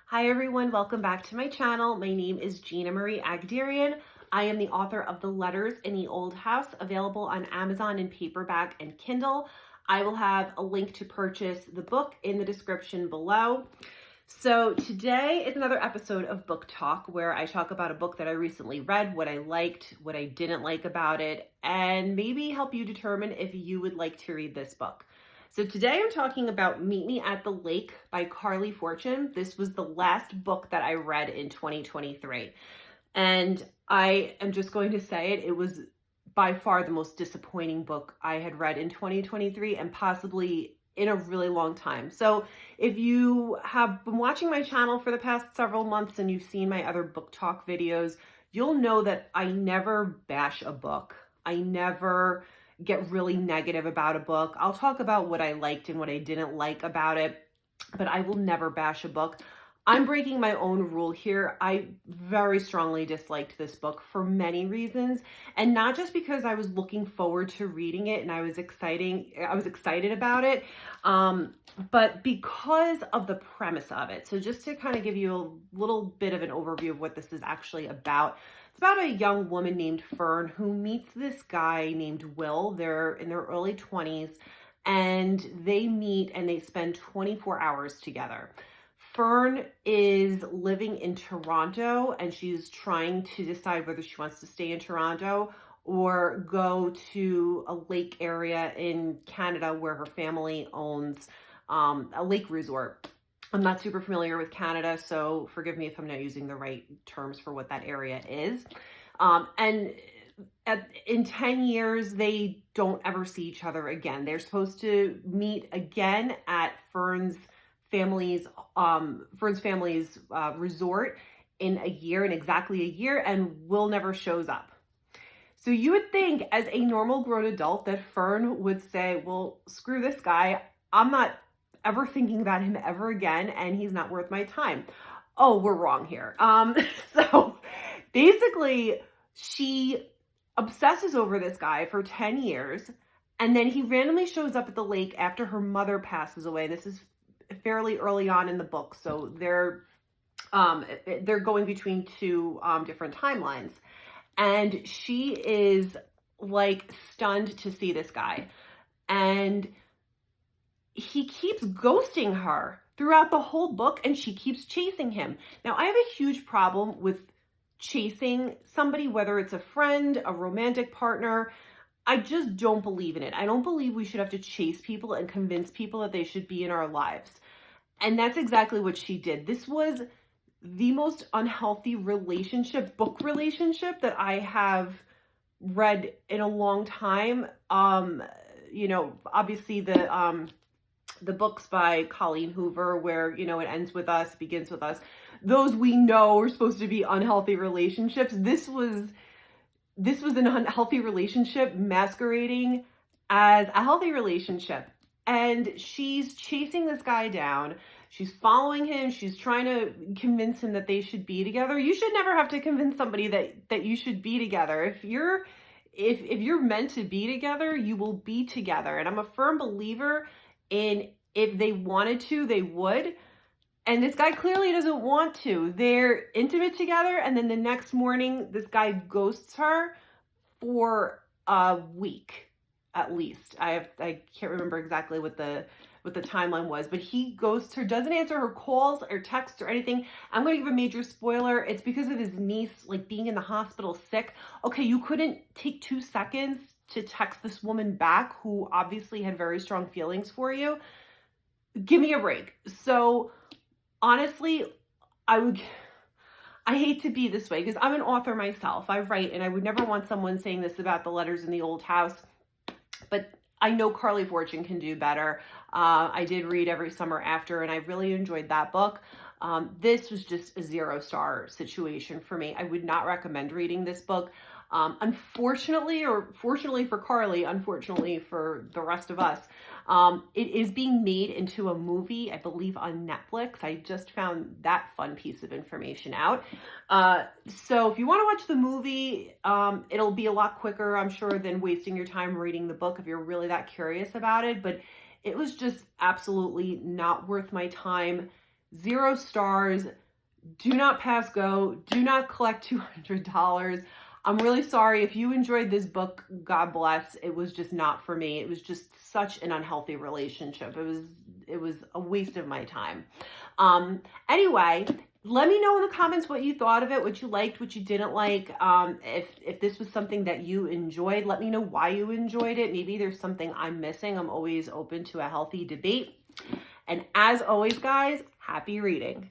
Hi everyone, welcome back to my channel. My name is Gina Marie Agderian. I am the author of The Letters in the Old House, available on Amazon in paperback and Kindle. I will have a link to purchase the book in the description below. So today is another episode of Book Talk where I talk about a book that I recently read, what I liked, what I didn't like about it, and maybe help you determine if you would like to read this book. So today I'm talking about Meet Me at the Lake by Carley Fortune. This was the last book that I read in 2023. And I am just going to say it was by far the most disappointing book I had read in 2023 and possibly in a really long time. So if you have been watching my channel for the past several months and you've seen my other book talk videos, you'll know that I never bash a book. I never get really negative about a book. I'll talk about what I liked and what I didn't like about it, but I will never bash a book. I'm breaking my own rule here. I very strongly disliked this book for many reasons, and not just because I was looking forward to reading it and I was excited about it, but because of the premise of it. So just to kind of give you a little bit of an overview of what this is actually about. It's about a young woman named Fern who meets this guy named Will. They're in their early 20s, and they meet and they spend 24 hours together. Fern is living in Toronto, and she's trying to decide whether she wants to stay in Toronto or go to a lake area in Canada where her family owns a lake resort. I'm not super familiar with Canada, so forgive me if I'm not using the right terms for what that area is. In 10 years, they don't ever see each other again. They're supposed to meet again at Fern's family's resort in exactly a year, and Will never shows up. So you would think as a normal grown adult that Fern would say, well, screw this guy. I'm not ever thinking about him ever again, and he's not worth my time. Oh, we're wrong here. So basically she obsesses over this guy for 10 years, and then he randomly shows up at the lake after her mother passes away. This is fairly early on in the book, so they're going between two different timelines, and she is like stunned to see this guy, and he keeps ghosting her throughout the whole book, and she keeps chasing him. Now, I have a huge problem with chasing somebody, whether it's a friend, a romantic partner. I just don't believe in it. I don't believe we should have to chase people and convince people that they should be in our lives. And that's exactly what she did. This was the most unhealthy book relationship that I have read in a long time. Obviously the books by Colleen Hoover, where, it ends with us, begins with us. Those we know are supposed to be unhealthy relationships. This was an unhealthy relationship masquerading as a healthy relationship. And she's chasing this guy down. She's following him. She's trying to convince him that they should be together. You should never have to convince somebody that you should be together. If you're meant to be together, you will be together. And I'm a firm believer in if they wanted to, they would. And this guy clearly doesn't want to. They're intimate together, and then the next morning, this guy ghosts her for a week, at least. I can't remember exactly what the timeline was, but he ghosts her, doesn't answer her calls or texts or anything. I'm going to give a major spoiler. It's because of his niece, like, being in the hospital sick. Okay, you couldn't take 2 seconds to text this woman back who obviously had very strong feelings for you. Give me a break. So honestly, I hate to be this way because I'm an author myself. I write, and I would never want someone saying this about The Letters in the Old House, but I know Carley Fortune can do better. I did read Every Summer After, and I really enjoyed that book. This was just a 0-star situation for me. I would not recommend reading this book. Unfortunately, or fortunately for Carley, unfortunately for the rest of us, it is being made into a movie, I believe, on Netflix. I just found that fun piece of information out. So if you want to watch the movie, it'll be a lot quicker, I'm sure, than wasting your time reading the book if you're really that curious about it. But it was just absolutely not worth my time. 0 stars. Do not pass go. Do not collect $200. I'm really sorry. If you enjoyed this book, God bless. It was just not for me. It was just such an unhealthy relationship. It was a waste of my time. Anyway, let me know in the comments what you thought of it, what you liked, what you didn't like. If this was something that you enjoyed, let me know why you enjoyed it. Maybe there's something I'm missing. I'm always open to a healthy debate. And as always, guys, happy reading.